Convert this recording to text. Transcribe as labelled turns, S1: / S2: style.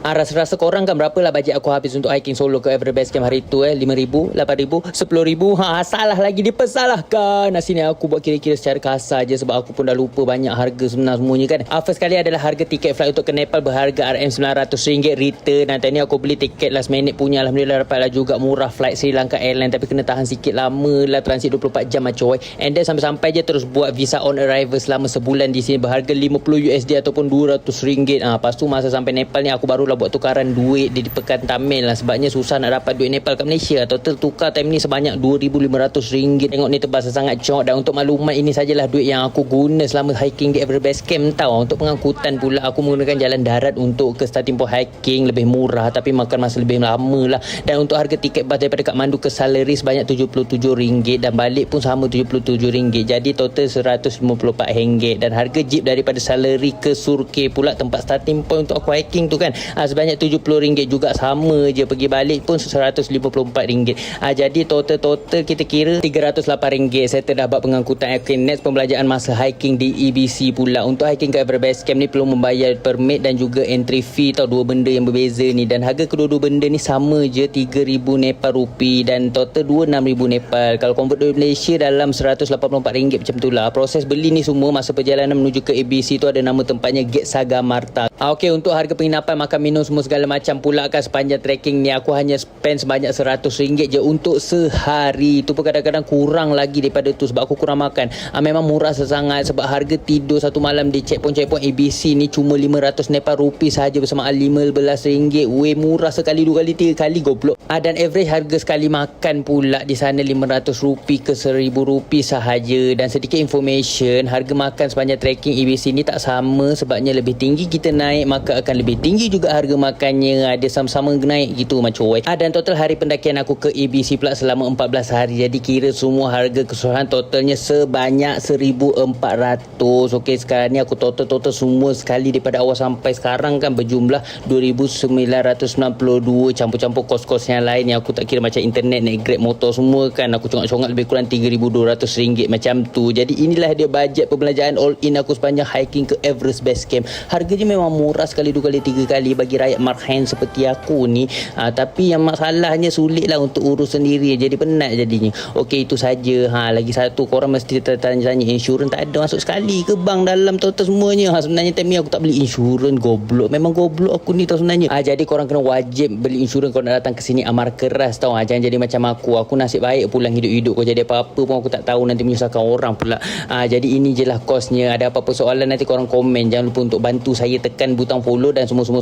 S1: Rasa-rasa korang kan berapalah bajet aku habis untuk hiking solo ke Everest Base Camp hari tu 5,000, 8,000, 10,000. Salah lagi, dipersalahkan. Sini aku buat kira-kira secara kasar je sebab aku pun dah lupa banyak harga semuanya kan. First kali adalah harga tiket flight untuk ke Nepal berharga RM900 return. Nanti ni aku beli tiket last minute punya. Alhamdulillah dapatlah juga murah flight Sri Lanka Airlines, tapi kena tahan sikit lama lah, transit 24 jam coy. And then sampai-sampai je terus buat visa on arrival selama sebulan di sini berharga $50 ataupun RM200. Lepas tu masa sampai Nepal ni aku barulah buat tukaran duit di pekan Tamil lah, sebabnya susah nak dapat duit Nepal kat Malaysia. Total tukar time ni sebanyak RM2,500. Tengok ni terbatas sangat cok. Dan untuk maklumat, ini sajalah duit yang aku guna selama hiking di Everest Base Camp tau. Untuk pengangkutan pula aku menggunakan jalan darat untuk ke starting point hiking, lebih murah tapi makan masa lebih lama lah. Dan untuk harga tiket bas daripada Kathmandu ke Salary sebanyak RM77 dan balik pun sama RM77. Jadi total RM154. Dan harga jeep daripada Salary ke Surkey pula tempat starting point untuk aku hiking tu kan, sebanyak RM70 juga, sama je pergi balik pun RM154. Jadi total kita kira RM308. Saya dah buat pengangkutan. Okay, next pembelajaran masa hiking di EBC pula. Untuk hiking ke Everest Base Camp ni perlu membayar permit dan juga entry fee tau, dua benda yang berbeza ni. Dan harga kedua-dua benda ni sama je, RM3,000 Nepal rupi dan total RM26,000 Nepal. Kalau convert dari Malaysia dalam RM184 macam tu lah. Proses beli ni semua masa perjalanan menuju ke EBC tu ada nama tempatnya Gate Sagamarta. Okey, untuk harga penginapan, makan minum semua segala macam pula kan sepanjang trekking ni aku hanya spend sebanyak RM100 je untuk sehari. Itu pun kadang-kadang kurang lagi daripada tu sebab aku kurang makan. Memang murah sesangat sebab harga tidur satu malam di checkpoint EBC ni cuma RM500 Nepal rupi sahaja bersama RM15. Weh, murah sekali, dua kali, tiga kali goblok. Dan average harga sekali makan pula di sana RM500 ke RM1,000 sahaja. Dan sedikit information, harga makan sepanjang trekking EBC ni tak sama, sebabnya lebih tinggi kita naik maka akan lebih tinggi juga harga makannya. Dia sama-sama naik gitu macam weh. Dan total hari pendakian aku ke EBC pula selama 14 hari. Jadi kira semua harga keseluruhan totalnya sebanyak RM1,400. Okey, sekarang ni aku total semua sekali daripada awal sampai sekarang kan berjumlah RM2,992, campur-campur kos-kos yang lain yang aku tak kira macam internet, naik Grab, motor semua kan. Aku congak-congak lebih kurang RM3,200 macam tu. Jadi inilah dia bajet pembelanjaan all in aku sepanjang hiking ke Everest Base Camp. Harganya memang murah sekali, dua kali, tiga kali bagi rakyat marhaen seperti aku ni. Tapi yang masalahnya sulit lah untuk urus sendiri, jadi penat jadinya. Okey, itu saja. Lagi satu, korang mesti tanya-tanya insurans tak ada masuk sekali ke bank dalam total semuanya. Sebenarnya time ni aku tak beli insurans, goblok. Memang goblok aku ni tau sebenarnya. Jadi korang kena wajib beli insurans kalau nak datang ke sini. Amar keras tau. Jangan jadi macam aku nasib baik pulang hidup-hidup. Kau jadi apa-apa pun aku tak tahu, nanti menyusahkan orang pula. Jadi ini je lah kosnya. Ada apa-apa soalan nanti korang komen. Jangan lupa untuk bantu saya tekan butang follow dan semua-semua